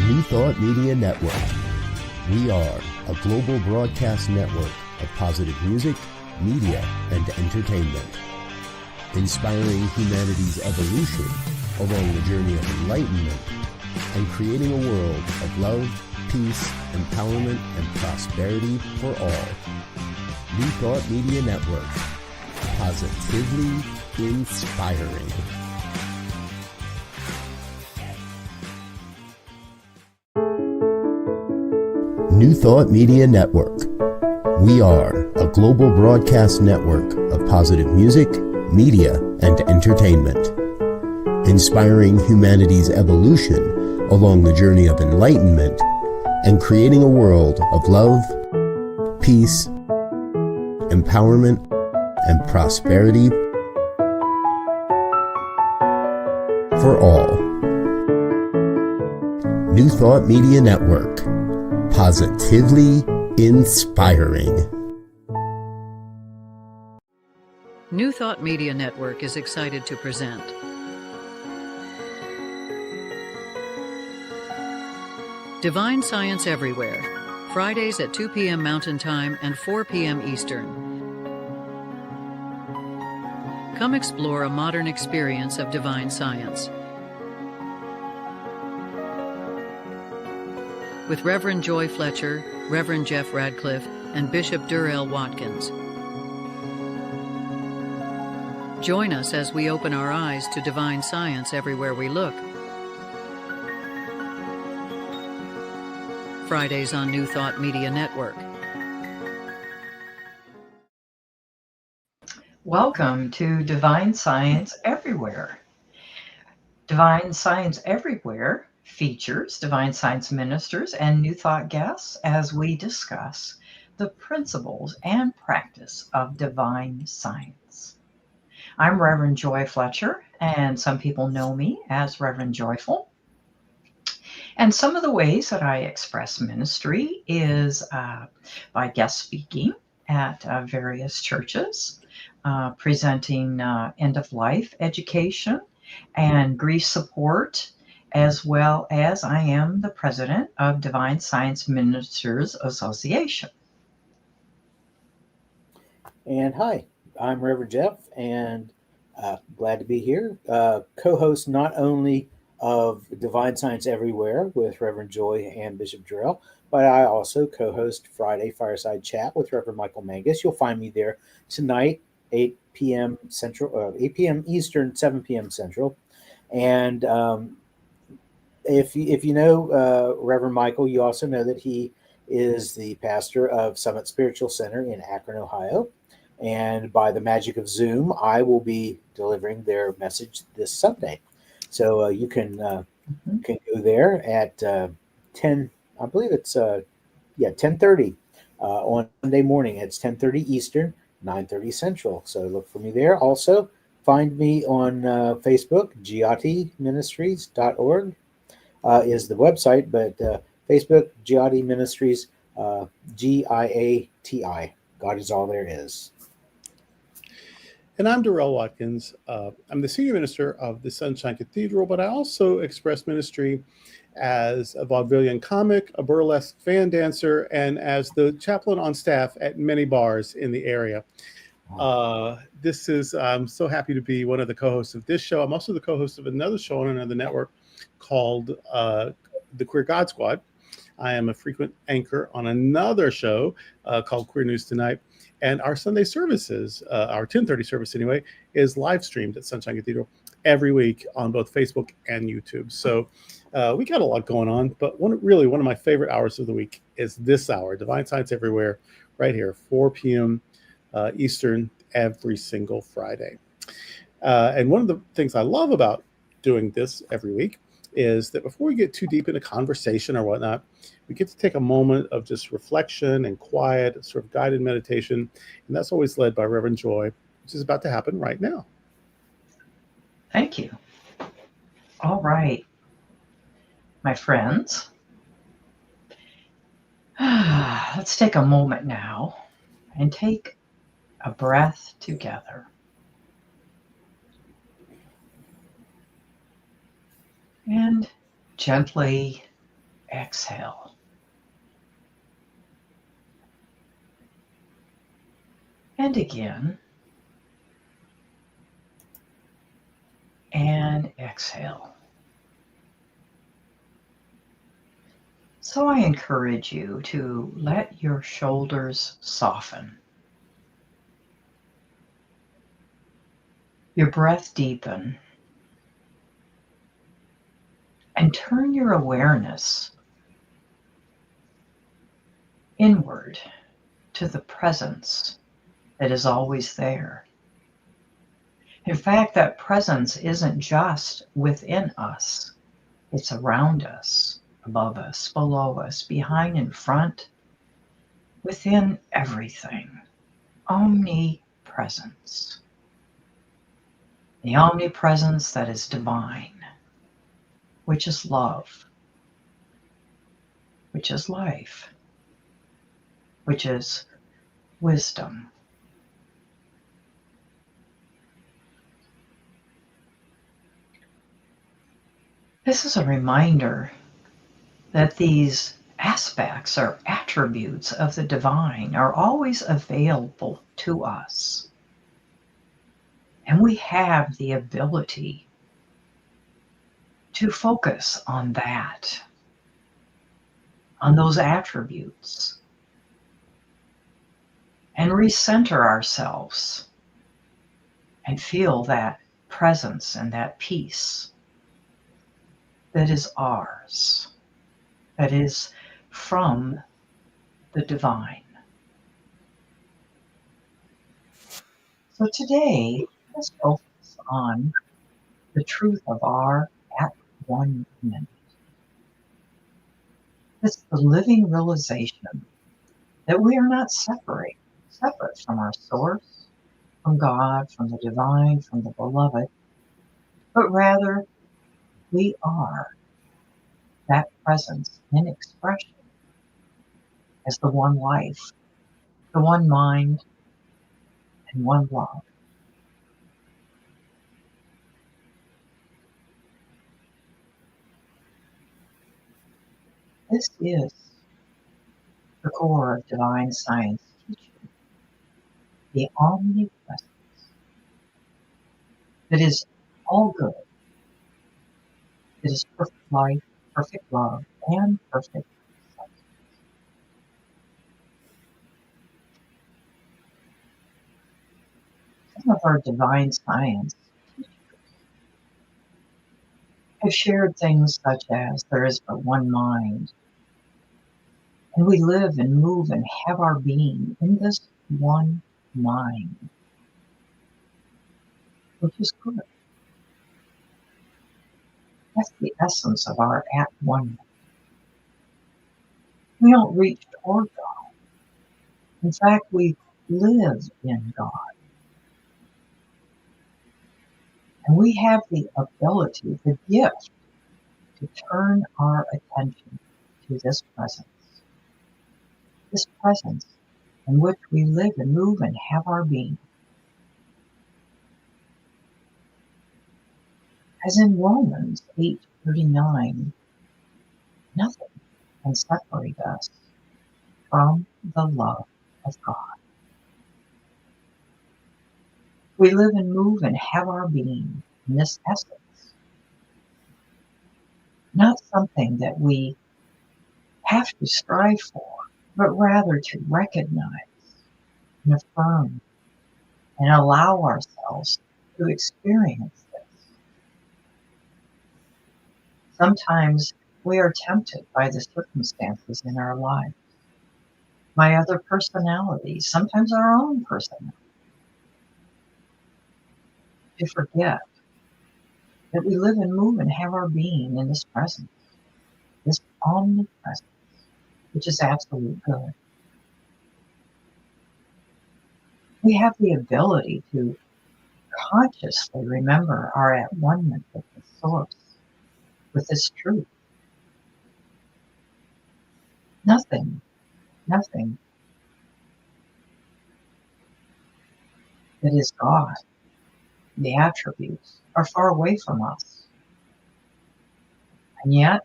New Thought Media Network. We are a global broadcast network of positive music, media, and entertainment, inspiring humanity's evolution along the journey of enlightenment and creating a world of love, peace, empowerment, and prosperity for all. New Thought Media Network. Positively inspiring. New Thought Media Network. We are a global broadcast network of positive music, media, and entertainment, inspiring humanity's evolution along the journey of enlightenment and creating a world of love, peace, empowerment, and prosperity for all. New Thought Media Network. Positively inspiring. New Thought Media Network is excited to present Divine Science Everywhere, Fridays at 2 p.m. Mountain Time and 4 p.m. Eastern. Come explore a modern experience of divine science. With Reverend Joy Fletcher, Reverend Jeff Radcliff, and Bishop Durrell Watkins. Join us as we open our eyes to divine science everywhere we look. Fridays on New Thought Media Network. Welcome to Divine Science Everywhere. Divine Science Everywhere features Divine Science ministers and New Thought guests as we discuss the principles and practice of divine science. I'm Reverend Joy Fletcher, and some people know me as Reverend Joyful. And some of the ways that I express ministry is by guest speaking at various churches, presenting end-of-life education and grief support, as well as I am the president of Divine Science Ministers Association. And hi, I'm Reverend Jeff, and glad to be here. Co-host not only of Divine Science Everywhere with Reverend Joy and Bishop Durrell, but I also co-host Friday Fireside Chat with Reverend Michael Mangus. You'll find me there tonight, 8 p.m. Central, 8 p.m. Eastern, 7 p.m. Central. And if you know Reverend Michael, you also know that he is the pastor of Summit Spiritual Center in Akron, Ohio. And by the magic of Zoom, I will be delivering their message this Sunday. So you can go there at 10. I believe it's 10:30 on Monday morning. It's 10:30 Eastern, 9:30 Central. So look for me there. Also, find me on Facebook. GiatiMinistries.org is the website, but Facebook Giati Ministries, GIATI. God is all there is. And I'm Durrell Watkins. I'm the senior minister of the Sunshine Cathedral, but I also express ministry as a vaudevillian comic, a burlesque fan dancer, and as the chaplain on staff at many bars in the area. I'm so happy to be one of the co-hosts of this show. I'm also the co-host of another show on another network called The Queer God Squad. I am a frequent anchor on another show called Queer News Tonight. And our Sunday services, our 10:30 service anyway, is live streamed at Sunshine Cathedral every week on both Facebook and YouTube. So we got a lot going on, but one of my favorite hours of the week is this hour, Divine Science Everywhere, right here, 4 p.m. Eastern every single Friday. And one of the things I love about doing this every week is that before we get too deep into conversation or whatnot, we get to take a moment of just reflection and quiet, sort of guided meditation. And that's always led by Reverend Joy, which is about to happen right now. Thank you. All right, my friends. Let's take a moment now and take a breath together. And gently exhale. And again. And exhale. So I encourage you to let your shoulders soften. Your breath deepen. And turn your awareness inward to the presence that is always there. In fact, that presence isn't just within us, it's around us, above us, below us, behind and front, within everything. Omnipresence. The omnipresence that is divine, which is love, which is life, which is wisdom. This is a reminder that these aspects or attributes of the divine are always available to us. And we have the ability to focus on that, on those attributes, and recenter ourselves and feel that presence and that peace that is ours, that is from the divine. So today, let's focus on the truth of our at one minute. It's the living realization that we are not separate from our source, from God, from the divine, from the beloved, but rather we are that presence in expression as the one life, the one mind, and one love. This is the core of divine science teaching, the omnipresence that is all good, that is perfect life, perfect love, and perfect substance. Some of our divine science teachers have shared things such as there is but one mind, and we live and move and have our being in this one mind, which is good. That's the essence of our at one. We don't reach toward God. In fact, we live in God. And we have the ability, the gift, to turn our attention to this presence in which we live and move and have our being. As in Romans 8:39, nothing can separate us from the love of God. We live and move and have our being in this essence, not something that we have to strive for, but rather to recognize and affirm and allow ourselves to experience this. Sometimes we are tempted by the circumstances in our lives, by other personalities, sometimes our own personality, to forget that we live and move and have our being in this presence, this omnipresence, which is absolute good. We have the ability to consciously remember our at one-ness with the source, with this truth. Nothing that is God, the attributes, are far away from us. And yet,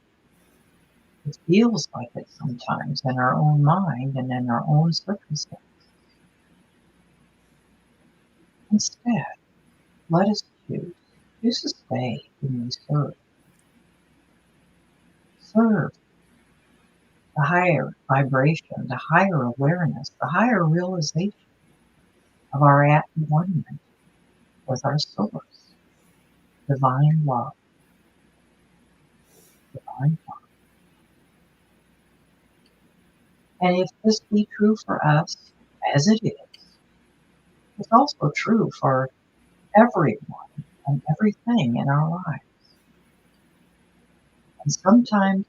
It feels like it sometimes in our own mind and in our own circumstances. Instead, let us choose to stay when we serve. Serve the higher vibration, the higher awareness, the higher realization of our at one with our source, divine love, divine love. And if this be true for us, as it is, it's also true for everyone and everything in our lives. And sometimes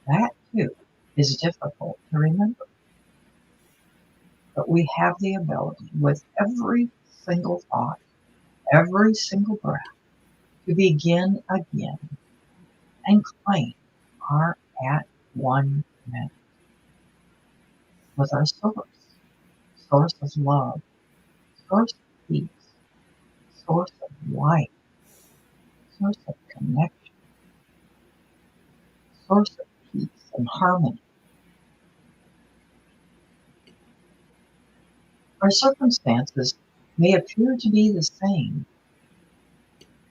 that too is difficult to remember. But we have the ability with every single thought, every single breath, to begin again and claim our at one minute with our source of love, source of peace, source of light, source of connection, source of peace and harmony. Our circumstances may appear to be the same,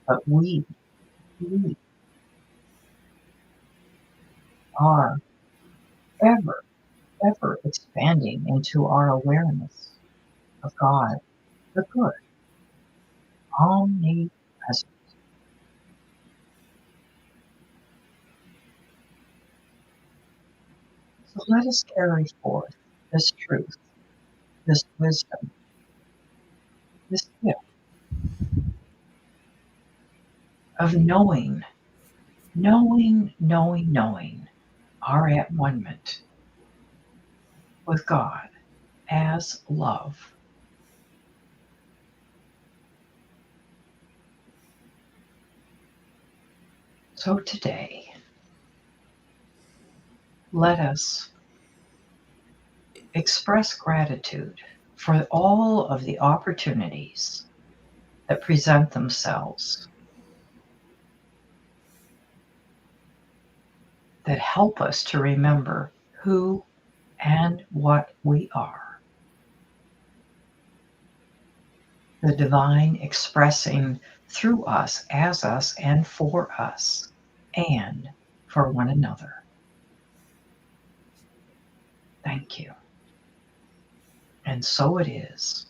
but we are ever expanding into our awareness of God, the good, omnipresent. So let us carry forth this truth, this wisdom, this gift of knowing our at one-ment with God as love. So today, let us express gratitude for all of the opportunities that present themselves that help us to remember who and what we are. The divine expressing through us, as us, and for us, and for one another. Thank you. And so it is,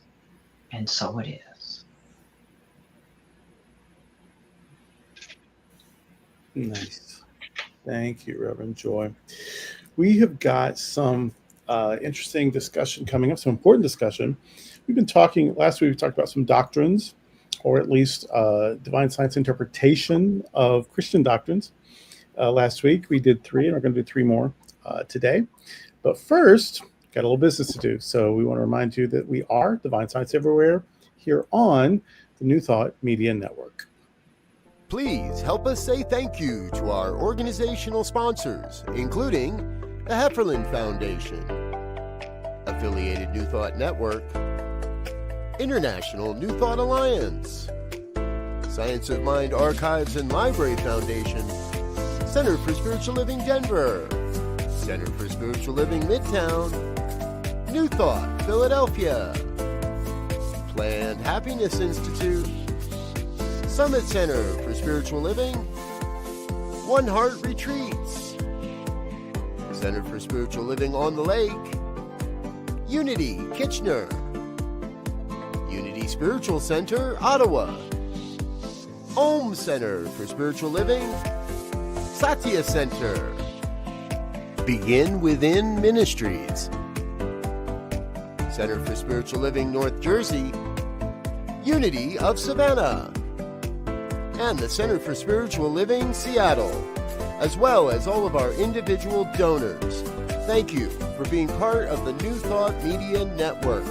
and so it is. Nice. Thank you, Reverend Joy. We have got some interesting discussion coming up, some important discussion. We've been talking, last week we talked about some doctrines, or at least divine science interpretation of Christian doctrines. Last week we did 3, and we're going to do 3 more today. But first, got a little business to do. So we want to remind you that we are Divine Science Everywhere here on the New Thought Media Network. Please help us say thank you to our organizational sponsors, including the Hefferland Foundation, Affiliated New Thought Network, International New Thought Alliance, Science of Mind Archives and Library Foundation, Center for Spiritual Living Denver, Center for Spiritual Living Midtown, New Thought Philadelphia, Planned Happiness Institute, Summit Center for Spiritual Living, One Heart Retreats, Center for Spiritual Living on the Lake, Unity Kitchener, Unity Spiritual Center Ottawa, Om Center for Spiritual Living, Satya Center, Begin Within Ministries, Center for Spiritual Living North Jersey, Unity of Savannah, and the Center for Spiritual Living Seattle, as well as all of our individual donors. Thank you for being part of the New Thought Media Network.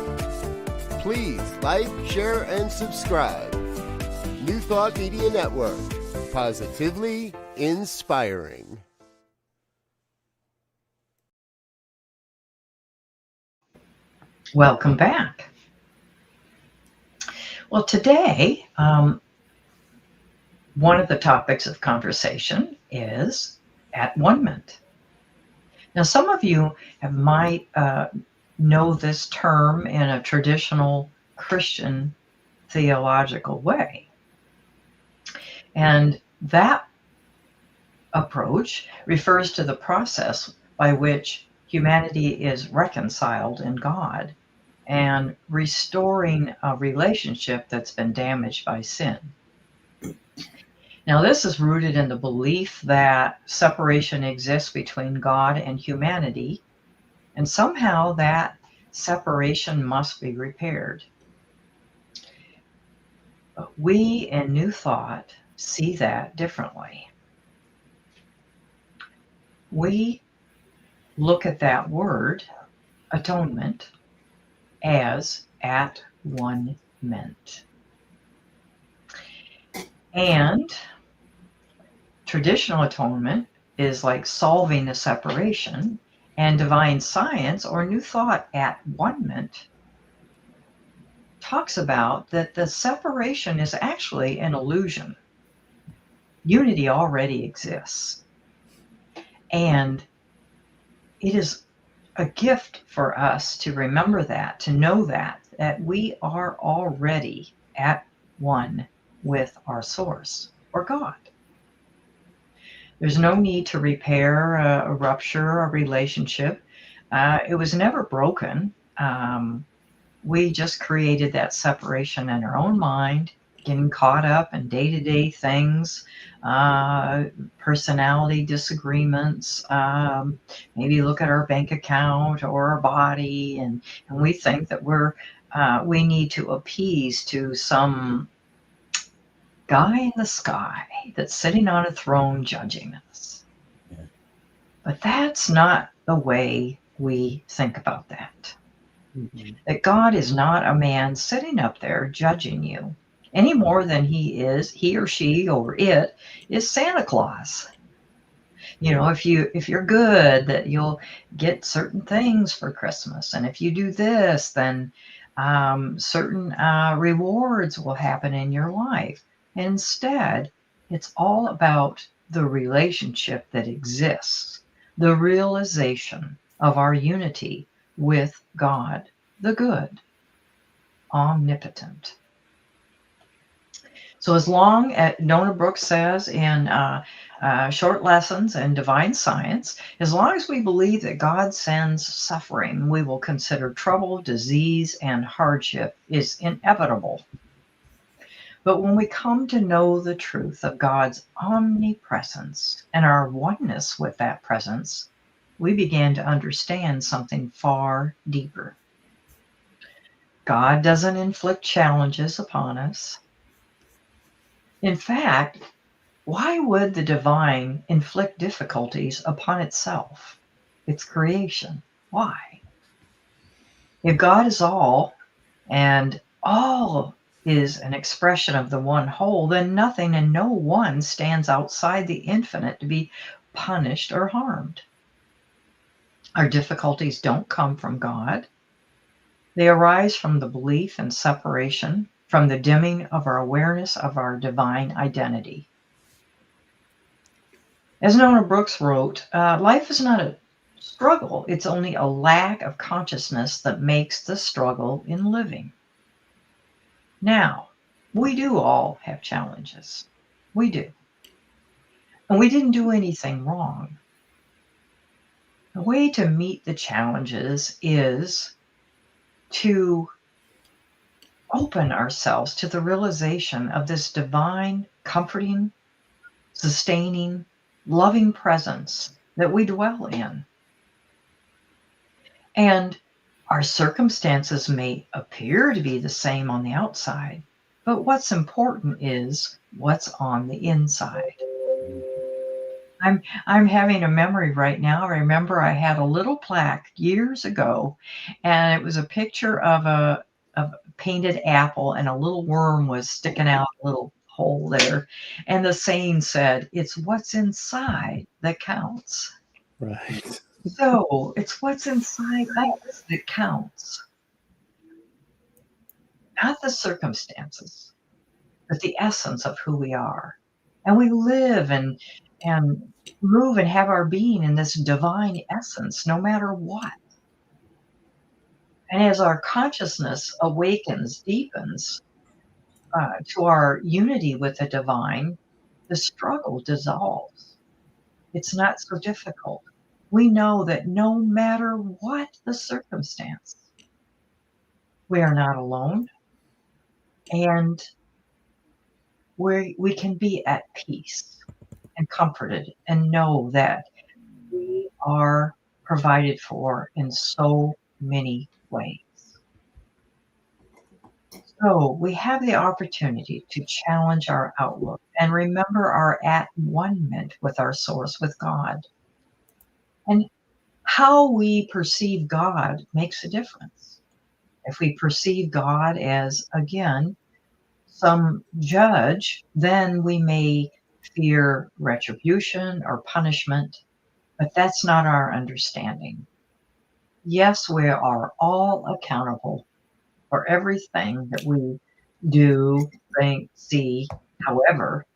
Please like, share, and subscribe. New Thought Media Network, positively inspiring. Welcome back. Well, today, one of the topics of conversation is at one-ment, Now, some of you might know this term in a traditional Christian theological way. And that approach refers to the process by which humanity is reconciled in God and restoring a relationship that's been damaged by sin. Now, this is rooted in the belief that separation exists between God and humanity, and somehow that separation must be repaired. But we in New Thought see that differently. We look at that word, atonement, as at one meant. And traditional atonement is like solving the separation, and divine science or New Thought at one meant talks about that the separation is actually an illusion. Unity already exists. And it is a gift for us to remember that, to know that we are already at one with our source or God. There's no need to repair a rupture, a relationship. It was never broken. We just created that separation in our own mind, getting caught up in day-to-day things, personality disagreements, maybe look at our bank account or our body, and we think that we need to appease to some guy in the sky that's sitting on a throne judging us. Yeah. But that's not the way we think about that. Mm-hmm. That God is not a man sitting up there judging you any more than he or she or it is Santa Claus. You know, if you're good, that you'll get certain things for Christmas, and if you do this, then certain rewards will happen in your life. Instead, it's all about the relationship that exists, the realization of our unity with God, the good, omnipotent. So as long as Nona Brooks says in Short Lessons in Divine Science, as long as we believe that God sends suffering, we will consider trouble, disease, and hardship is inevitable. But when we come to know the truth of God's omnipresence and our oneness with that presence, we begin to understand something far deeper. God doesn't inflict challenges upon us. In fact, why would the divine inflict difficulties upon itself, its creation? Why? If God is all, and all is an expression of the one whole, then nothing and no one stands outside the infinite to be punished or harmed. Our difficulties don't come from God. They arise from the belief in separation, from the dimming of our awareness of our divine identity. As Nona Brooks wrote, life is not a struggle. It's only a lack of consciousness that makes the struggle in living. Now, we do all have challenges. We do. And we didn't do anything wrong. The way to meet the challenges is to open ourselves to the realization of this divine, comforting, sustaining, loving presence that we dwell in. And our circumstances may appear to be the same on the outside, but what's important is what's on the inside. I'm having a memory right now. I remember I had a little plaque years ago, and it was a picture of a painted apple, and a little worm was sticking out a little hole there. And the saying said, "It's what's inside that counts." Right. So it's what's inside us that counts, not the circumstances, but the essence of who we are. And we live in and move and have our being in this divine essence, no matter what. And as our consciousness awakens, deepens to our unity with the divine, the struggle dissolves. It's not so difficult. We know that no matter what the circumstance, we are not alone, and we can be at peace and comforted and know that we are provided for in so many ways. So we have the opportunity to challenge our outlook and remember our at-one-ment with our source, with God. And how we perceive God makes a difference. If we perceive God as, again, some judge, then we may fear retribution or punishment, but that's not our understanding. Yes, we are all accountable for everything that we do, think, see. However,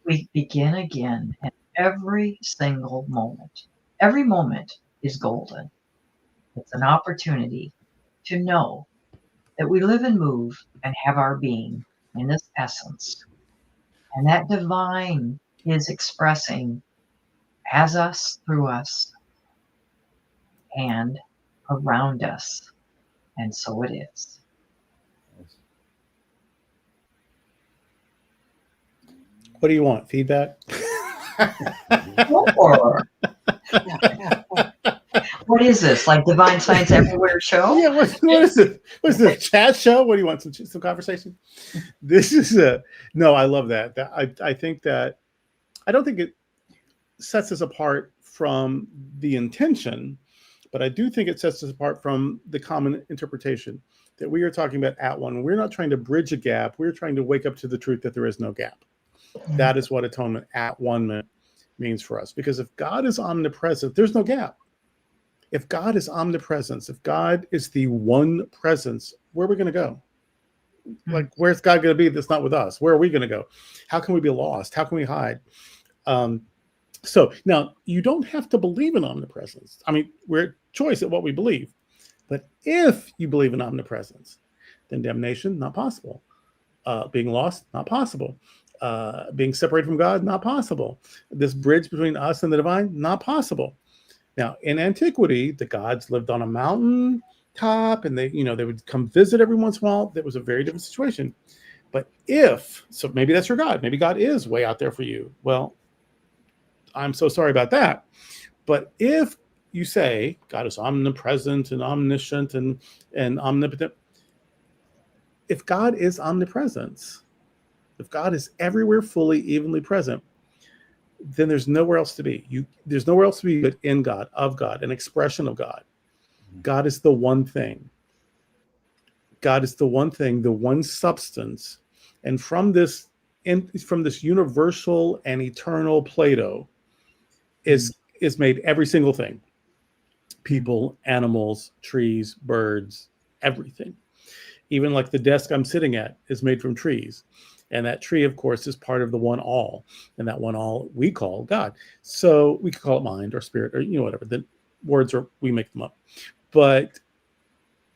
we begin again at every single moment. Every moment is golden. It's an opportunity to know that we live and move and have our being in this essence. And that divine is expressing as us, through us, and around us. And so it is. What do you want? Feedback? Or what is this? Like Divine Science Everywhere show? Yeah, what is it? What is it? Chat show? What do you want? Some conversation? This is no, I love that. I think that I don't think it sets us apart from the intention, but I do think it sets us apart from the common interpretation that we are talking about at one. We're not trying to bridge a gap. We're trying to wake up to the truth that there is no gap. That is what atonement at one means for us. Because if God is omnipresent, there's no gap. If God is omnipresence, if God is the one presence, where are we going to go? Like, where's God going to be that's not with us? Where are we going to go? How can we be lost? How can we hide? So now you don't have to believe in omnipresence. I mean, we're at choice at what we believe. But if you believe in omnipresence, then damnation, not possible. Being lost, not possible. Being separated from God, not possible. This bridge between us and the divine, not possible. Now, in antiquity, the gods lived on a mountain top, and they would come visit every once in a while. That was a very different situation. But so maybe that's your God. Maybe God is way out there for you. Well, I'm so sorry about that. But if you say God is omnipresent and omniscient and omnipotent, if God is omnipresence, if God is everywhere fully, evenly present, then there's nowhere else to be. There's nowhere else to be but in God, of God, an expression of God. God is the one thing. God is the one thing, the one substance. And from this universal and eternal Plato is made every single thing. People, animals, trees, birds, everything. Even like the desk I'm sitting at is made from trees. And that tree, of course, is part of the one all. And that one all we call God. So we could call it mind or spirit or, whatever. The words we make them up. But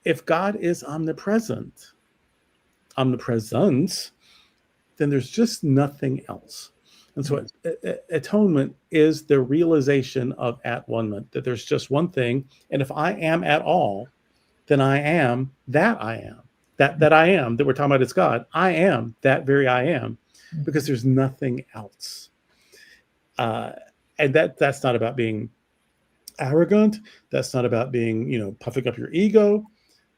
if God is omnipresence, then there's just nothing else. And so atonement is the realization of at-one-ment, that there's just one thing. And if I am at all, then I am that I am. That I am, that we're talking about, it's God. I am that very I am, because there's nothing else. And that's not about being arrogant. That's not about being, puffing up your ego.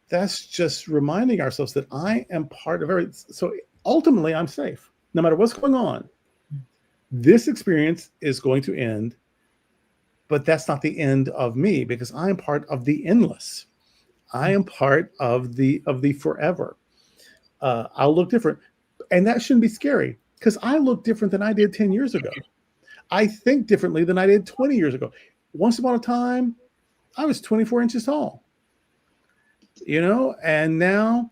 That's just reminding ourselves that I am part of everything. So ultimately, I'm safe. No matter what's going on, this experience is going to end, but that's not the end of me, because I am part of the endless. I am part of the forever. I'll look different. And that shouldn't be scary, because I look different than I did 10 years ago. I think differently than I did 20 years ago. Once upon a time, I was 24 inches tall. And now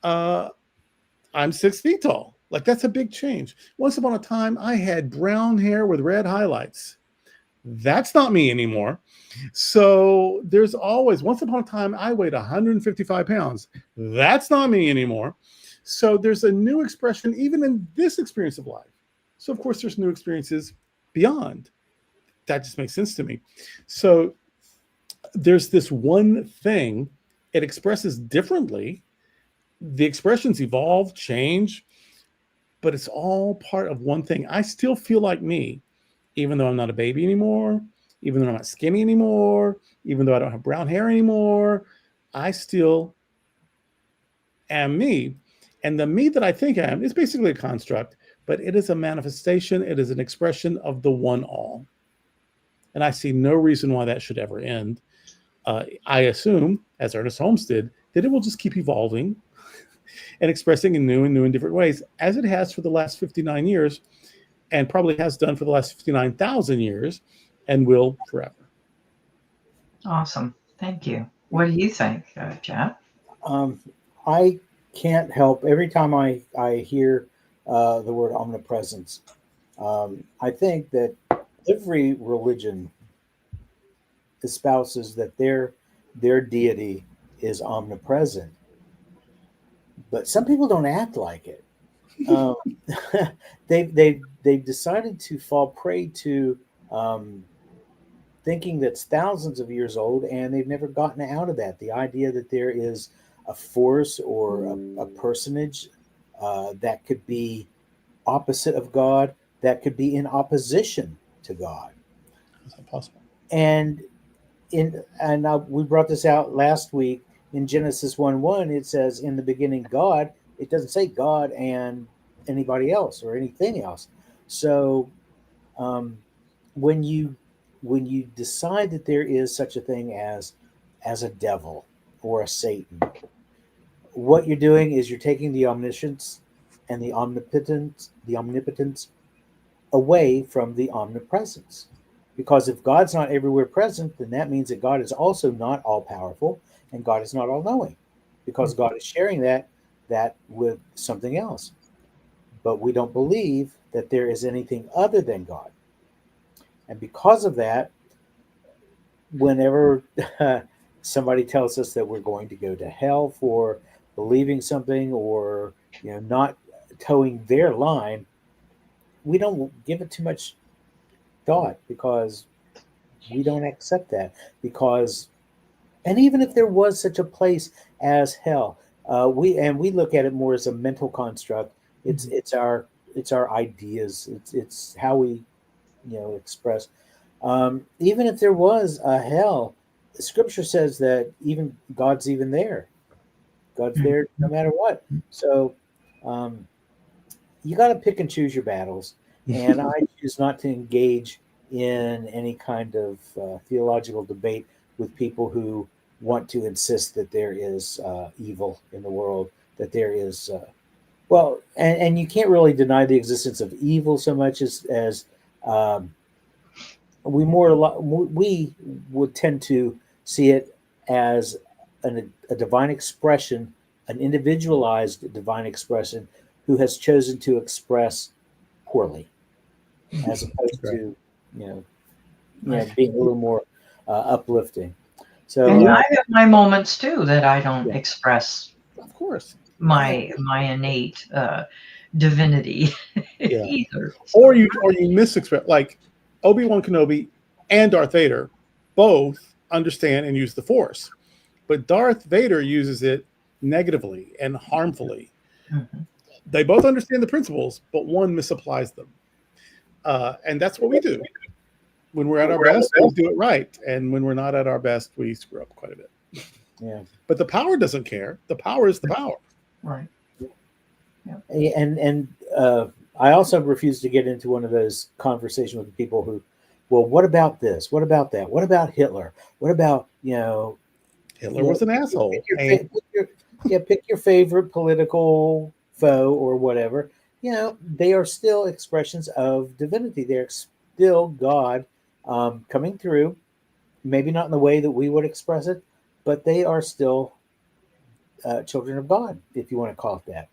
I'm 6 feet tall. Like, that's a big change. Once upon a time, I had brown hair with red highlights. That's not me anymore. So there's always, once upon a time, I weighed 155 pounds. That's not me anymore. So there's a new expression, even in this experience of life. So, of course, there's new experiences beyond. That just makes sense to me. So there's this one thing, it expresses differently. The expressions evolve, change, but it's all part of one thing. I still feel like me, even though I'm not a baby anymore, even though I'm not skinny anymore, even though I don't have brown hair anymore, I still am me. And the me that I think I am is basically a construct, but it is a manifestation. It is an expression of the one all. And I see no reason why that should ever end. I assume, as Ernest Holmes did, that it will just keep evolving and expressing in new and different ways, as it has for the last 59 years, and probably has done for the last 59,000 years, and will forever. Awesome. Thank you. What do you think, Jeff? I can't help, every time I hear the word omnipresence, I think that every religion espouses that their deity is omnipresent, but some people don't act like it. They've decided to fall prey to thinking that's thousands of years old, and they've never gotten out of that. The idea that there is a force or a personage that could be opposite of God, that could be in opposition to God. Is that possible? And we brought this out last week in Genesis 1:1. It says, "In the beginning, God." It doesn't say God and anybody else or anything else. So, when you decide that there is such a thing as a devil or a Satan, what you're doing is you're taking the omniscience and the omnipotence away from the omnipresence. Because if God's not everywhere present, then that means that God is also not all powerful and God is not all knowing, because God is sharing that with something else. But we don't believe that there is anything other than God. And because of that, whenever somebody tells us that we're going to go to hell for believing something, or not towing their line, we don't give it too much thought, because we don't accept that. And even if there was such a place as hell, we look at it more as a mental construct. It's our ideas. It's how we express. Even if there was a hell, Scripture says that even God's even there. God's there no matter what. So you got to pick and choose your battles. And I choose not to engage in any kind of theological debate with people who want to insist that there is evil in the world, that there is and you can't really deny the existence of evil so much as we would tend to see it as a divine expression, an individualized divine expression, who has chosen to express poorly, as opposed to being a little more uplifting. So And I have my moments too that I don't express, of course, my innate divinity either. Or you misexpress, like Obi-Wan Kenobi and Darth Vader both understand and use the Force, but Darth Vader uses it negatively and harmfully. Mm-hmm. They both understand the principles, but one misapplies them. And that's what we do. When we're at our best, we do it right. And when we're not at our best, we screw up quite a bit. Yeah. But the power doesn't care. The power is the power. Right. Yeah. And I also refuse to get into one of those conversations with people who, well, what about this? What about that? What about Hitler? What about, Hitler was an asshole. Pick your favorite political foe or whatever. They are still expressions of divinity. They're still God coming through, maybe not in the way that we would express it, but they are still children of God, if you want to call it that.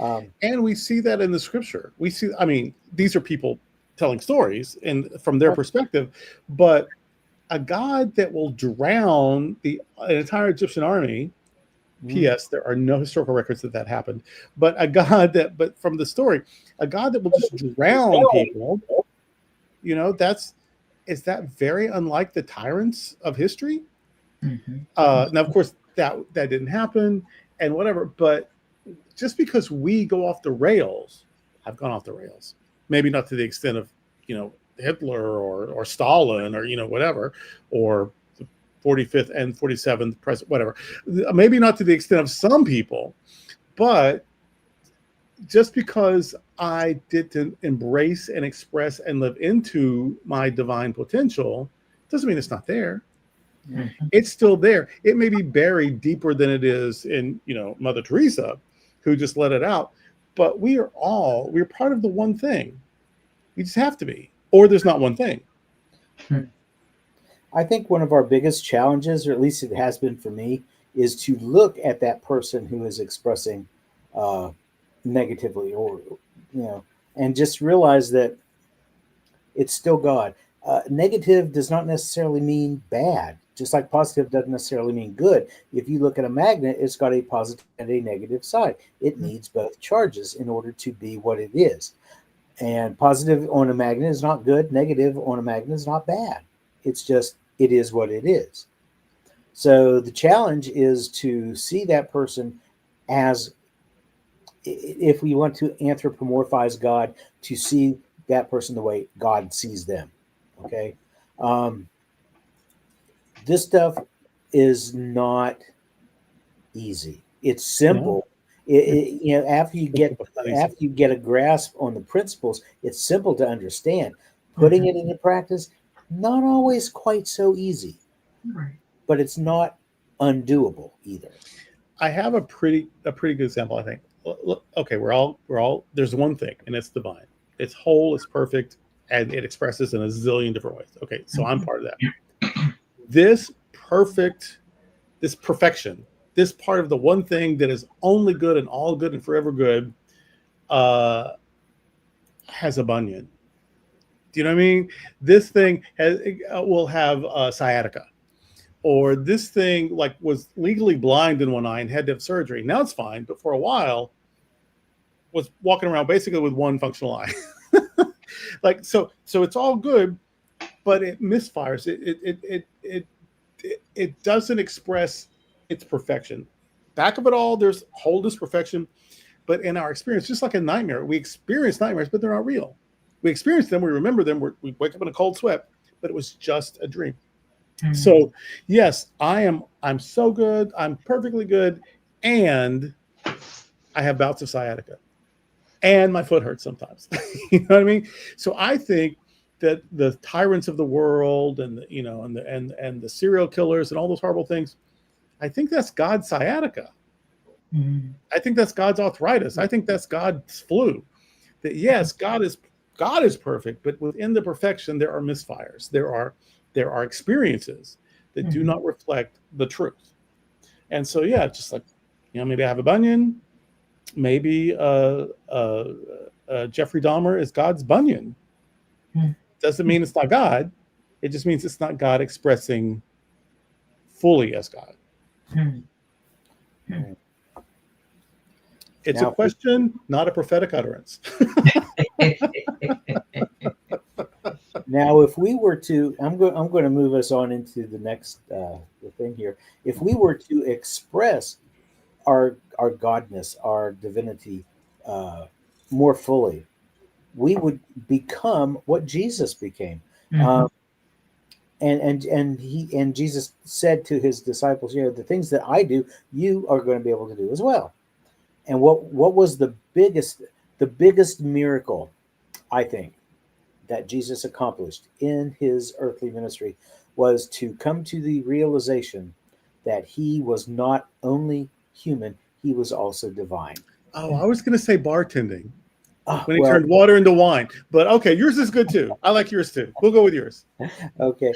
And we see that in the scripture. We see, I mean, these are people telling stories and from their perspective, but a God that will drown an entire Egyptian army. P.S. There are no historical records that happened, but but from the story, a God that will just drown people, is that very unlike the tyrants of history? Now, of course, that didn't happen and whatever, but just because we go off the rails, I've gone off the rails, maybe not to the extent of, Hitler or Stalin or, whatever, or the 45th and 47th president, whatever, maybe not to the extent of some people, but just because I didn't embrace and express and live into my divine potential doesn't mean it's not there. It's still there. It may be buried deeper than it is in, Mother Teresa, who just let it out. But we're part of the one thing. We just have to be, or there's not one thing. I think one of our biggest challenges, or at least it has been for me, is to look at that person who is expressing negatively, or and just realize that it's still God. Negative does not necessarily mean bad, just like positive doesn't necessarily mean good. If you look at a magnet, it's got a positive and a negative side. It needs both charges in order to be what it is. And positive on a magnet is not good. Negative on a magnet is not bad. It's just, it is what it is. So the challenge is to see that person as, if we want to anthropomorphize God, to see that person the way God sees them. Okay. This stuff is not easy. It's simple. After you get a grasp on the principles, it's simple to understand. Putting it into practice, not always quite so easy, but it's not undoable either. I have a pretty good example, I think. Okay, we're all there's one thing, and it's divine. It's whole, it's perfect, and it expresses in a zillion different ways. Okay, so I'm part of that. This perfection, this part of the one thing that is only good and all good and forever good, has a bunion. Do you know what I mean? This thing will have sciatica, or this thing was legally blind in one eye and had to have surgery. Now it's fine, but for a while was walking around basically with one functional eye. So it's all good, but it misfires. It doesn't express its perfection. Back of it all, there's wholeness, perfection. But in our experience, just like a nightmare, we experience nightmares, but they're not real. We experience them, we remember them, we wake up in a cold sweat, but it was just a dream. So yes, I'm so good, I'm perfectly good, and I have bouts of sciatica, and my foot hurts sometimes. You know what I mean? So I think that the tyrants of the world and the serial killers and all those horrible things, I think that's God's sciatica. I think that's God's arthritis. I think that's God's flu. That yes, God is perfect, but within the perfection there are misfires. There are experiences that do not reflect the truth. And so yeah, just like maybe I have a bunion. Maybe Jeffrey Dahmer is God's bunion. Doesn't mean it's not God. It just means it's not God expressing fully as God. It's a question, not a prophetic utterance. Now, if we were to, I'm going to move us on into the next the thing here. If we were to express our godness, our divinity more fully, we would become what Jesus became. And Jesus said to his disciples, the things that I do, you are going to be able to do as well. And what was the biggest miracle, I think, that Jesus accomplished in his earthly ministry was to come to the realization that he was not only human, he was also divine. Oh, I was going to say bartending. When he turned water into wine. But okay, yours is good too. I like yours too. We'll go with yours. Okay.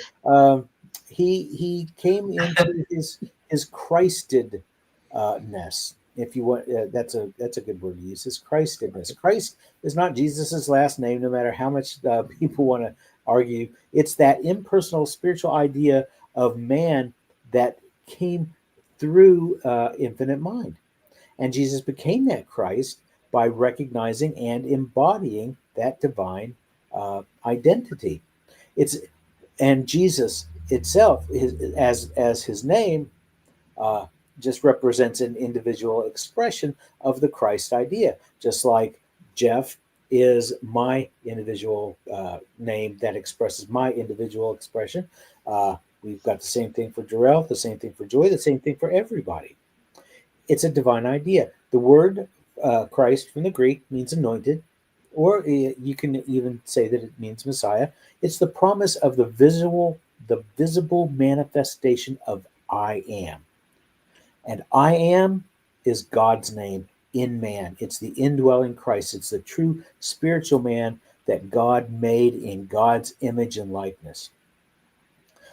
He came into his Christedness. if you want, that's a good word to use, is Christedness. Christ is not Jesus's last name, no matter how much people want to argue. It's that impersonal spiritual idea of man that came through infinite mind. And Jesus became that Christ by recognizing and embodying that divine identity. And Jesus itself, as his name, just represents an individual expression of the Christ idea. Just like Jeff is my individual name that expresses my individual expression. We've got the same thing for Durrell, the same thing for Joy, the same thing for everybody. It's a divine idea. The word Christ from the Greek means anointed, or you can even say that it means Messiah. It's the promise of the visible manifestation of I am. And I am is God's name in man. It's the indwelling Christ. It's the true spiritual man that God made in God's image and likeness.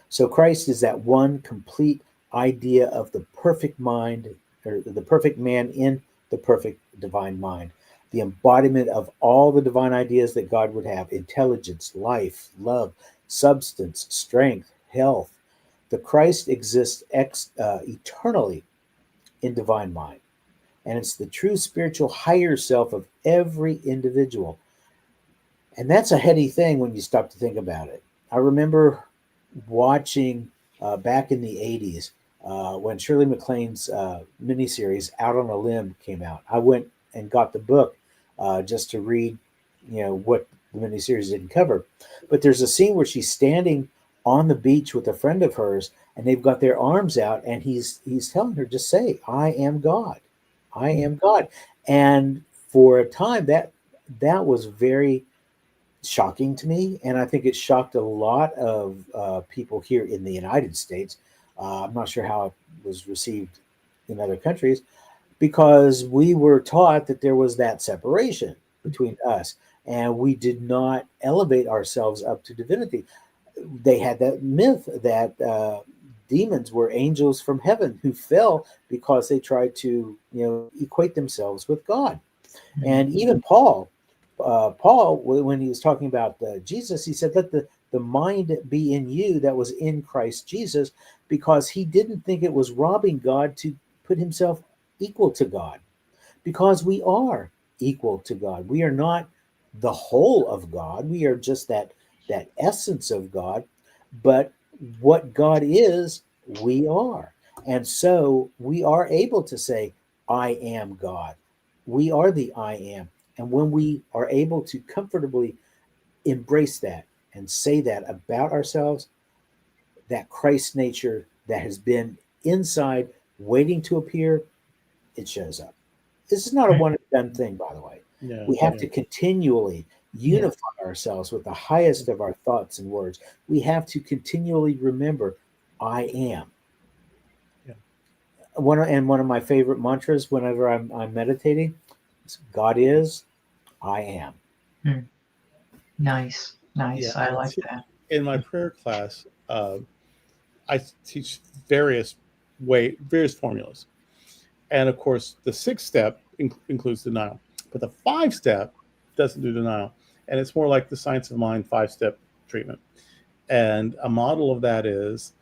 So Christ is that one complete idea of the perfect mind, or the perfect man in the perfect divine mind. The embodiment of all the divine ideas that God would have: intelligence, life, love, substance, strength, health. The Christ exists eternally in divine mind. And it's the true spiritual higher self of every individual. And that's a heady thing when you stop to think about it. I remember watching back in the 80s when Shirley MacLaine's miniseries Out on a Limb came out. I went and got the book just to read, what the miniseries didn't cover. But there's a scene where she's standing on the beach with a friend of hers, and they've got their arms out, and he's telling her, just say, I am God. I am God. And for a time, that was very shocking to me, and I think it shocked a lot of people here in the United States. I'm not sure how it was received in other countries, because we were taught that there was that separation between us, and we did not elevate ourselves up to divinity. They had that myth that demons were angels from heaven who fell because they tried to, equate themselves with God. Mm-hmm. And even Paul, when he was talking about Jesus, he said, let the mind be in you that was in Christ Jesus, because he didn't think it was robbing God to put himself equal to God, because we are equal to God. We are not the whole of God. We are just that essence of God. But what God is, we are. And so we are able to say, I am God. We are the I am. And when we are able to comfortably embrace that and say that about ourselves, that Christ nature that has been inside waiting to appear, it shows up. This is not a one and done thing, by the way. Yeah, we have to continually unify ourselves with the highest of our thoughts and words. We have to continually remember, I am. Yeah. One of my favorite mantras whenever I'm meditating is, God is, I am. Nice. Yeah, I like that. In my prayer class, I teach various formulas. And of course, the 6th step includes denial, but the 5 step doesn't do denial. And it's more like the science of mind 5-step treatment. And a model of that is,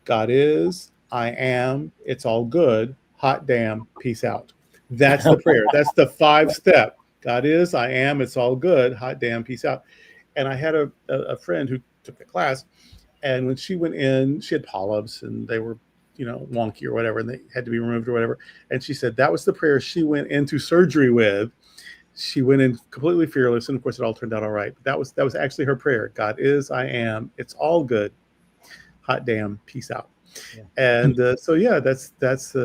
God is, I am, it's all good, hot damn, peace out. That's the prayer. That's the 5-step. God is, I am, it's all good, hot damn, peace out. And I had a friend who took the class, and when she went in, she had polyps, and they were, wonky or whatever, and they had to be removed or whatever. And she said that was the prayer she went into surgery with. She went in completely fearless, and of course, it all turned out all right. But that was actually her prayer. God is, I am, it's all good, hot damn, peace out. Yeah. And that's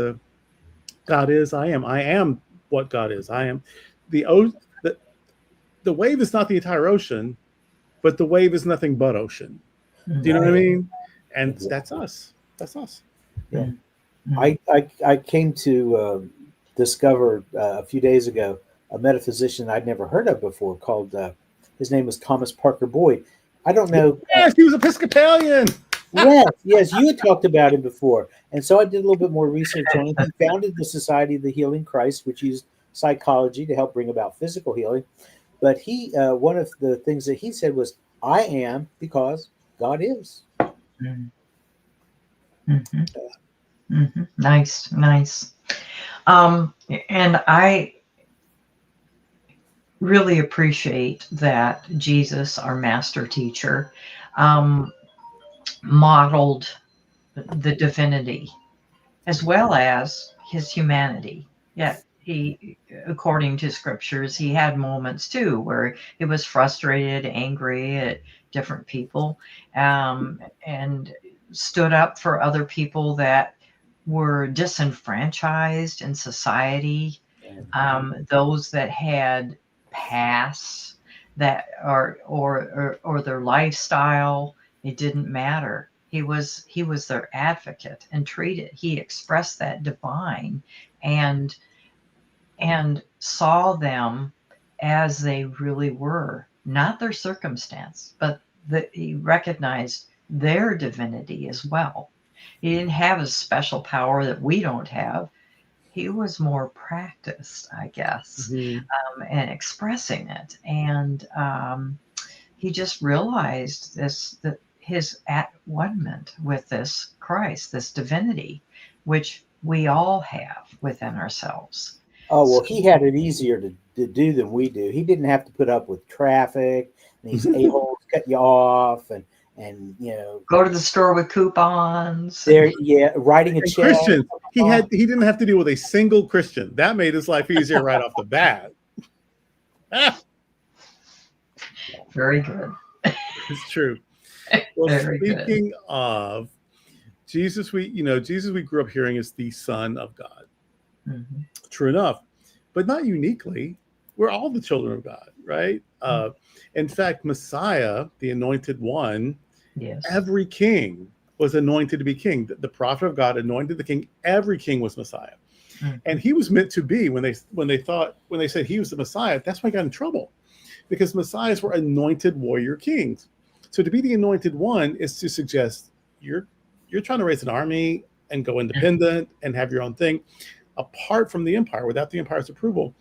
God is, I am what God is. I am the wave is not the entire ocean, but the wave is nothing but ocean. Do you know what I mean? And exactly. That's us. That's us. Yeah. I came to discover a few days ago a metaphysician I'd never heard of before called, his name was Thomas Parker Boyd. I don't know. Yes, he was Episcopalian. Yes, you had talked about him before. And so I did a little bit more research on it. He founded the Society of the Healing Christ, which used psychology to help bring about physical healing. But he, one of the things that he said was, I am because God is. Mm-hmm. Mm-hmm. Nice, nice. And I really appreciate that Jesus, our master teacher, modeled the divinity as well as his humanity. Yet he, according to scriptures, he had moments too where he was frustrated, angry at different people, and stood up for other people that were disenfranchised in society, those that had past that or their lifestyle. It didn't matter. He was their advocate and he expressed that divine and saw them as they really were, not their circumstance, but he recognized their divinity as well. He didn't have a special power that we don't have. He was more practiced, I guess, and expressing it. And he just realized that his at one-ment with this Christ, this divinity, which we all have within ourselves. Oh, well, he had it easier to do than we do. He didn't have to put up with traffic and these a-holes cut you off and go to the store with coupons. Writing a check. Christian. He didn't have to deal with a single Christian. That made his life easier right off the bat. Very good. It's true. Well, speaking of Jesus, we grew up hearing is the Son of God. Mm-hmm. True enough, but not uniquely. We're all the children of God, right? In fact, Messiah, the anointed one, every king was anointed to be king. The prophet of God anointed the king. Every king was Messiah. Mm-hmm. And he was meant to be when they said he was the Messiah. That's why he got in trouble, because Messiahs were anointed warrior kings. So to be the anointed one is to suggest you're trying to raise an army and go independent and have your own thing apart from the empire, without the empire's approval.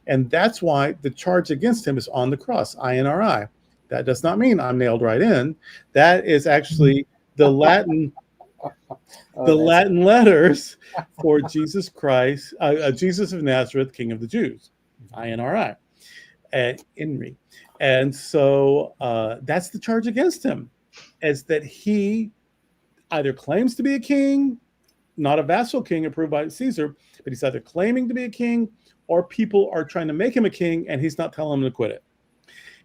And that's why the charge against him is on the cross, INRI. That does not mean I'm nailed right in. That is actually the Latin Latin letters for Jesus Christ, Jesus of Nazareth, King of the Jews, INRI, INRI. And so that's the charge against him, is that he either claims to be a king, not a vassal king approved by Caesar, but he's either claiming to be a king or people are trying to make him a king and he's not telling them to quit it.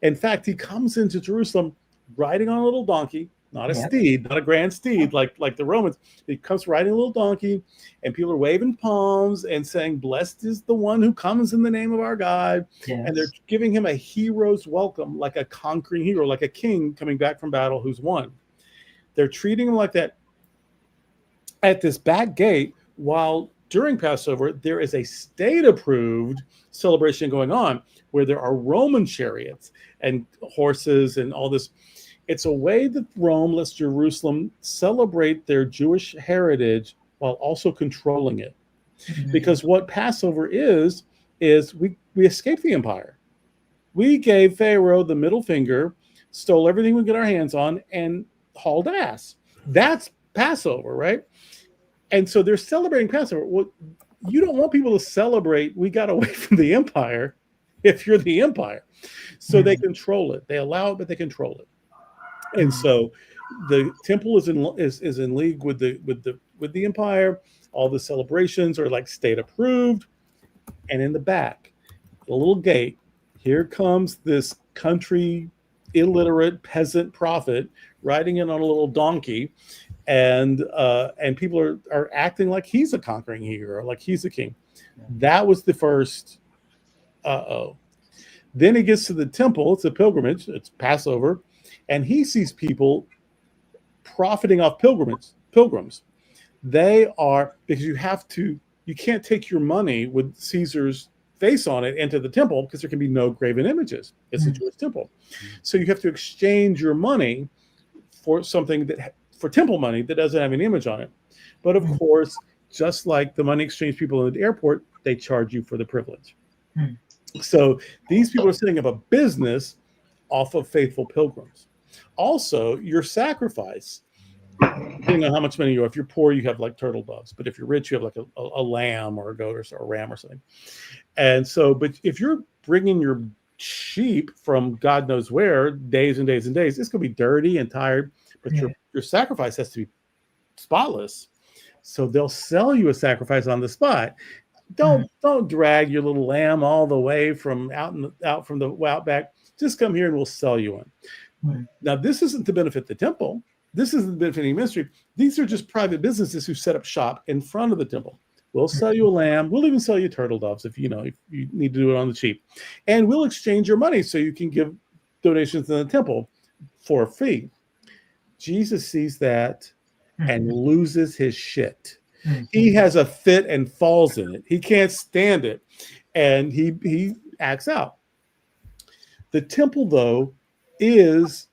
In fact, he comes into Jerusalem riding on a little donkey, not a steed, not a grand steed like the Romans. He comes riding a little donkey and people are waving palms and saying, blessed is the one who comes in the name of our God. Yes. And they're giving him a hero's welcome, like a conquering hero, like a king coming back from battle who's won. They're treating him like that at this back gate, while during Passover, there is a state-approved celebration going on where there are Roman chariots and horses and all this. It's a way that Rome lets Jerusalem celebrate their Jewish heritage while also controlling it. Mm-hmm. Because what Passover is we escaped the empire. We gave Pharaoh the middle finger, stole everything we get our hands on, and hauled ass. That's Passover, right? And so they're celebrating Passover. Well, you don't want people to celebrate we got away from the empire if you're the empire. So they control it. They allow it, but they control it. And so the temple is in league with the empire. All the celebrations are like state approved. And in the back, the little gate, here comes this country illiterate peasant prophet riding in on a little donkey. And people are acting like he's a conquering hero, like he's a king. That was the first Then he gets to the temple. It's a pilgrimage. It's Passover. And he sees people profiting off pilgrims. They are, because you can't take your money with Caesar's face on it into the temple because there can be no graven images. It's a Jewish temple. So you have to exchange your money for something for temple money that doesn't have an image on it. But of course, just like the money exchange people in the airport, they charge you for the privilege. So these people are setting up a business off of faithful pilgrims. Also, your sacrifice, depending on how much money you have. If you're poor, you have like turtle doves. But if you're rich, you have like a lamb or a goat or a ram or something. And so, but if you're bringing your sheep from God knows where, days and days and days, it's going to be dirty and tired. But your sacrifice has to be spotless. So they'll sell you a sacrifice on the spot. Don't drag your little lamb all the way from out from the outback. Just come here and we'll sell you one. Now, this isn't to benefit the temple. This isn't benefiting ministry. These are just private businesses who set up shop in front of the temple. We'll sell you a lamb. We'll even sell you turtle doves if you need to do it on the cheap. And we'll exchange your money so you can give donations to the temple for a fee. Jesus sees that and loses his shit. He has a fit and falls in it. He can't stand it. And he acts out. The temple, though, is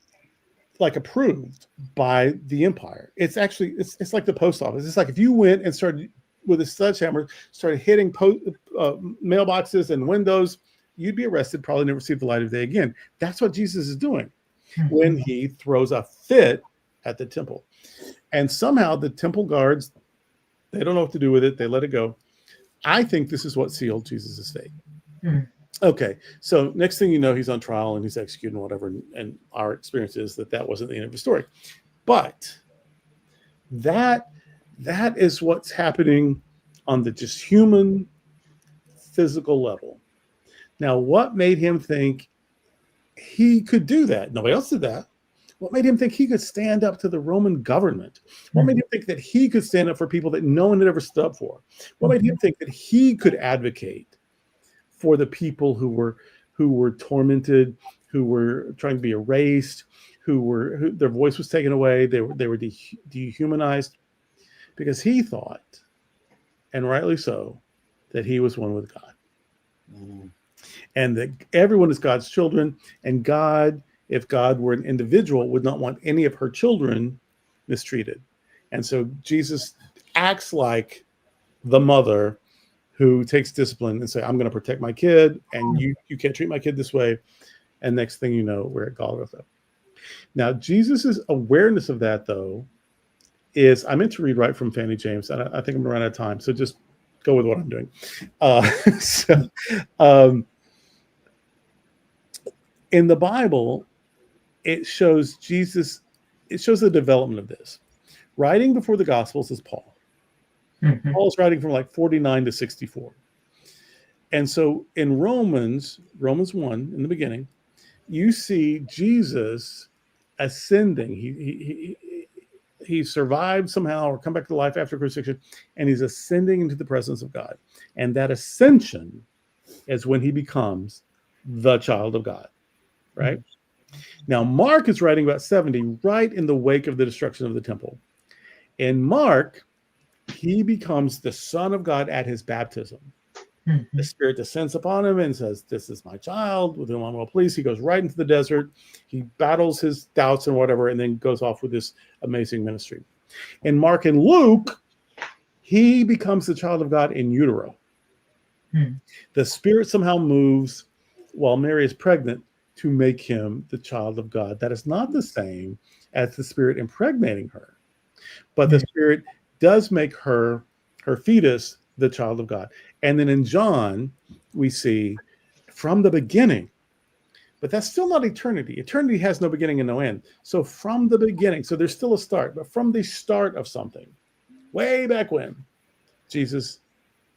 like approved by the empire. It's actually, it's like the post office. It's like if you went and started with a sledgehammer, started hitting mailboxes and windows, you'd be arrested, probably never see the light of day again. That's what Jesus is doing when he throws a fit at the temple. And somehow the temple guards, they don't know what to do with it. They let it go. I think this is what sealed Jesus' fate. Okay, so next thing you know, he's on trial and he's executed and whatever. And our experience is that wasn't the end of the story. But that is what's happening on the just human, physical level. Now, what made him think he could do that? Nobody else did that. What made him think he could stand up to the Roman government? What made him think that he could stand up for people that no one had ever stood up for? What made him think that he could advocate for the people who were tormented, who were trying to be erased, who their voice was taken away, they were dehumanized? Because he thought, and rightly so, that he was one with God. And that everyone is God's children, and God, if God were an individual, would not want any of her children mistreated. And so Jesus acts like the mother who takes discipline and say, I'm going to protect my kid, and you can't treat my kid this way. And next thing you know, we're at Golgotha. Now, Jesus's awareness of that, though, is, I meant to read right from Fanny James, and I think I'm going to run out of time, so just go with what I'm doing. In the Bible, it shows the development of this. Writing before the Gospels is Paul. Paul's writing from like 49 to 64. And so in Romans 1, in the beginning, you see Jesus ascending. He survived somehow or come back to life after crucifixion, and he's ascending into the presence of God. And that ascension is when he becomes the child of God, right? Now, Mark is writing about 70, right in the wake of the destruction of the temple. In Mark, he becomes the Son of God at his baptism. The Spirit descends upon him and says, this is my child with whom I'm well pleased. He goes right into the desert. He battles his doubts and whatever, and then goes off with this amazing ministry. In Mark and Luke, he becomes the child of God in utero. The Spirit somehow moves while Mary is pregnant to make him the child of God. That is not the same as the Spirit impregnating her. But the Spirit does make her fetus the child of God. And then in John, we see from the beginning, but that's still not eternity. Eternity has no beginning and no end. So from the beginning, so there's still a start, but from the start of something, way back when, Jesus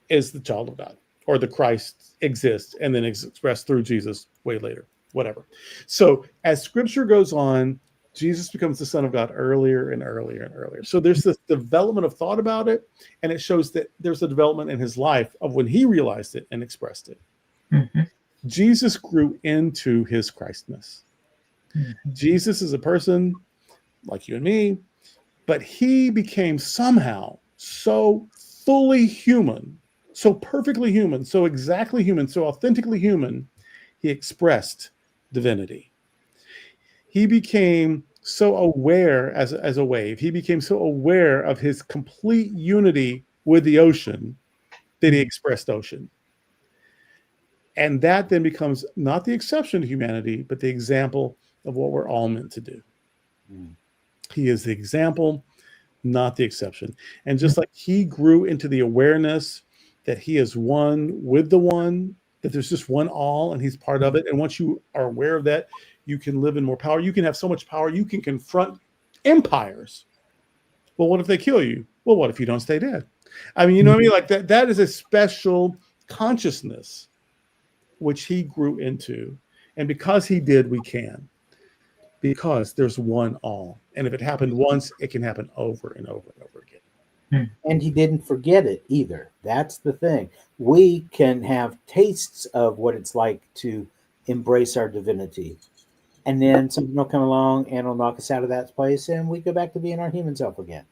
is the child of God, or the Christ exists and then is expressed through Jesus way later, whatever. So as scripture goes on, Jesus becomes the Son of God earlier and earlier and earlier. So there's this development of thought about it, and it shows that there's a development in his life of when he realized it and expressed it. Jesus grew into his Christness. Jesus is a person like you and me, but he became somehow so fully human, so perfectly human, so exactly human, so authentically human, he expressed divinity. He became so aware as a wave. He became so aware of his complete unity with the ocean that he expressed ocean. And that then becomes not the exception to humanity, but the example of what we're all meant to do. He is the example, not the exception. And just like he grew into the awareness that he is one with the one, that there's just one all and he's part of it. And once you are aware of that, you can live in more power. You can have so much power, you can confront empires. Well, what if they kill you? Well, what if you don't stay dead? I mean, you know what I mean? Like that is a special consciousness which he grew into. And because he did, we can. Because there's one all. And if it happened once, it can happen over and over and over again. And he didn't forget it either. That's the thing. We can have tastes of what it's like to embrace our divinity. And then something will come along and will knock us out of that place, and we go back to being our human self again.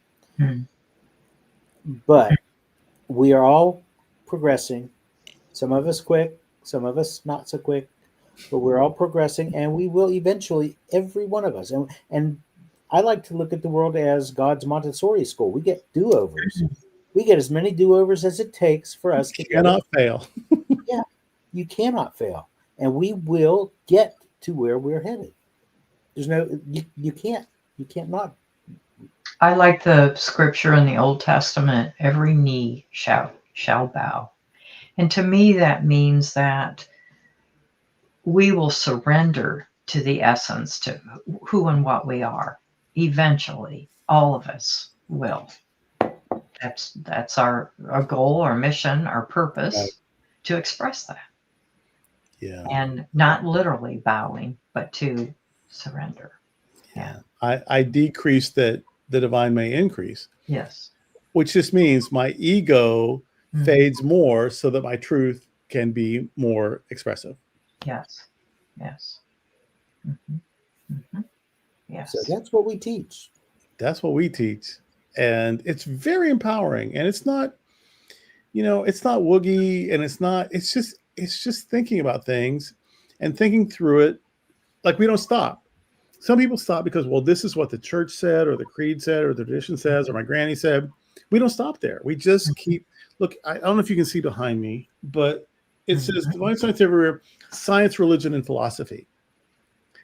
But we are all progressing. Some of us quick, some of us not so quick, but we're all progressing, and we will eventually, every one of us. And I like to look at the world as God's Montessori school. We get do-overs. We get as many do-overs as it takes for us to cannot fail. Yeah, you cannot fail. And we will get to where we're headed. There's no, you can't not. I like the scripture in the Old Testament, every knee shall bow. And to me, that means that we will surrender to the essence, to who and what we are. Eventually, all of us will. That's our goal, our mission, our purpose, right, to express that. Yeah. And not literally bowing, but to surrender. Yeah. I decrease that the divine may increase. Yes. Which just means my ego fades more so that my truth can be more expressive. Yes. Yes. Yes. So that's what we teach. That's what we teach. And it's very empowering. And it's not, it's not woogie, and it's just thinking about things and thinking through it. Like, we don't stop. Some people stop because, well, this is what the church said, or the creed said, or the tradition says, or my granny said. We don't stop there. We just keep, look, I don't know if you can see behind me, but it says Divine Science Everywhere, Science, Religion, and Philosophy.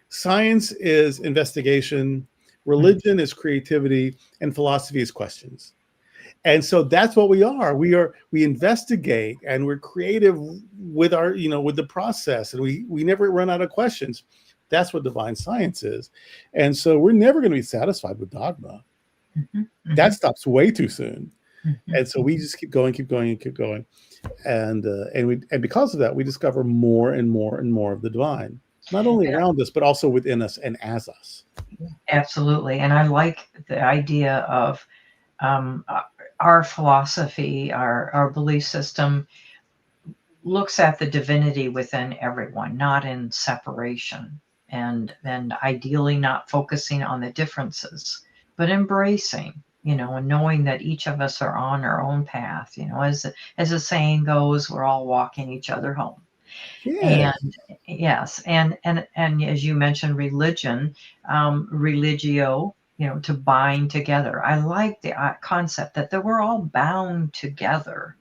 Science is investigation, religion is creativity, and philosophy is questions. And so that's what we are. We investigate, and we're creative with our, with the process, and we never run out of questions. That's what divine science is. And so we're never going to be satisfied with dogma. That stops way too soon. And so we just keep going. And because of that, we discover more and more and more of the divine, not only around us, but also within us and as us. Absolutely. And I like the idea of our philosophy, our belief system looks at the divinity within everyone, not in separation, and ideally not focusing on the differences, but embracing, and knowing that each of us are on our own path. As the saying goes, we're all walking each other home. Yes. And yes, and as you mentioned, religion, religio, to bind together. I like the concept that we're all bound together,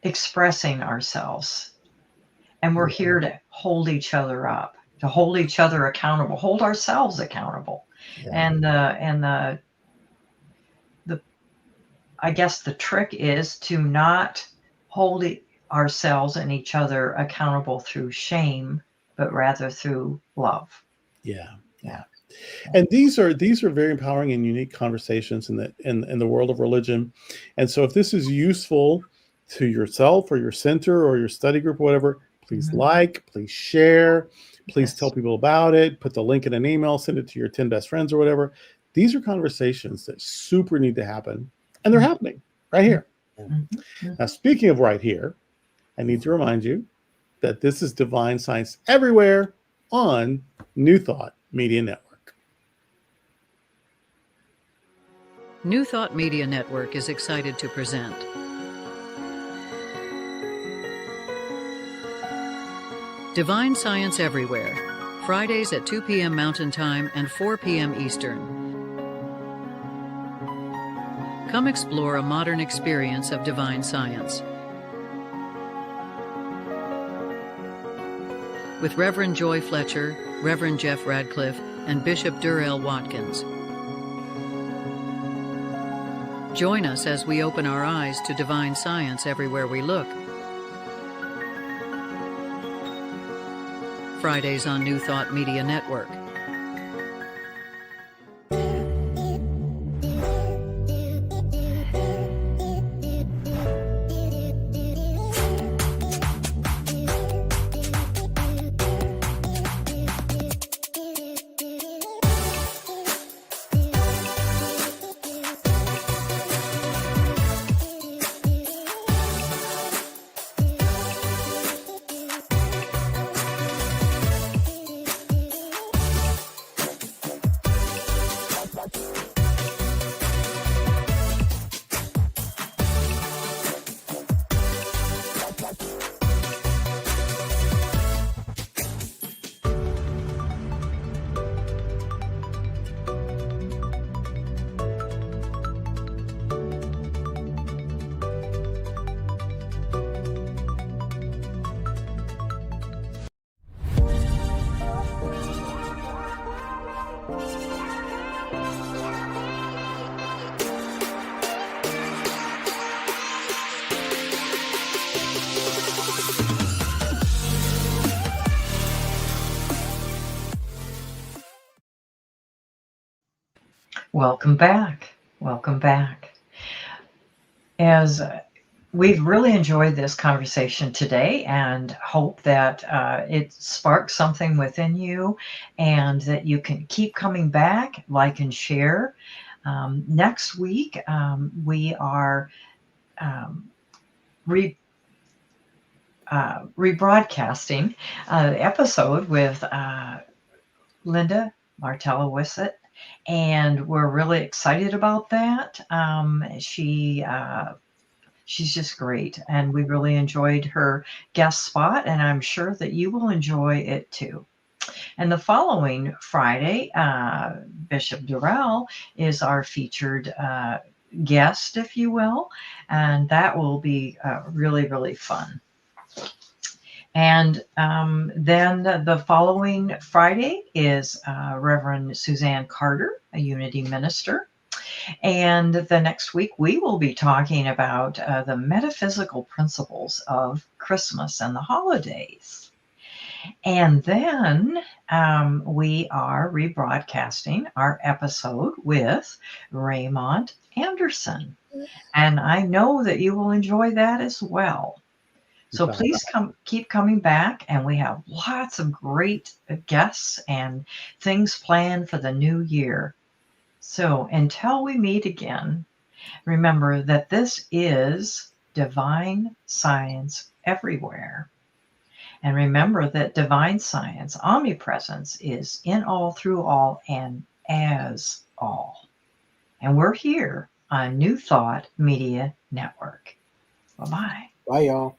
expressing ourselves, and we're here to hold each other up, to hold each other accountable, hold ourselves accountable. And the I guess the trick is to not hold ourselves and each other accountable through shame, but rather through love. Yeah. And these are very empowering and unique conversations in the world of religion. And so if this is useful to yourself or your center or your study group or whatever, please please share, please tell people about it, put the link in an email, send it to your 10 best friends or whatever. These are conversations that super need to happen, and they're happening right here. Now, speaking of right here, I need to remind you that this is Divine Science Everywhere on New Thought Media Network. New Thought Media Network is excited to present Divine Science Everywhere, Fridays at 2 p.m. Mountain Time and 4 p.m. Eastern. Come explore a modern experience of divine science. With Reverend Joy Fletcher, Reverend Jeff Radcliff, and Bishop Durrell Watkins. Join us as we open our eyes to divine science everywhere we look. Fridays on New Thought Media Network. Welcome back. Welcome back. As we've really enjoyed this conversation today and hope that it sparks something within you and that you can keep coming back, like and share. Next week, we are rebroadcasting an episode with Linda Martella-Wissett. And we're really excited about that. She's just great, and we really enjoyed her guest spot, and I'm sure that you will enjoy it too. And the following Friday, Bishop Durrell is our featured guest, if you will, and that will be really, really fun. And then the following Friday is Reverend Suzanne Carter, a Unity minister. And the next week, we will be talking about the metaphysical principles of Christmas and the holidays. And then we are rebroadcasting our episode with Raymond Anderson. And I know that you will enjoy that as well. So please keep coming back, and we have lots of great guests and things planned for the new year. So until we meet again, remember that this is divine science everywhere. And remember that divine science, omnipresence, is in all, through all, and as all. And we're here on New Thought Media Network. Bye-bye. Bye, y'all.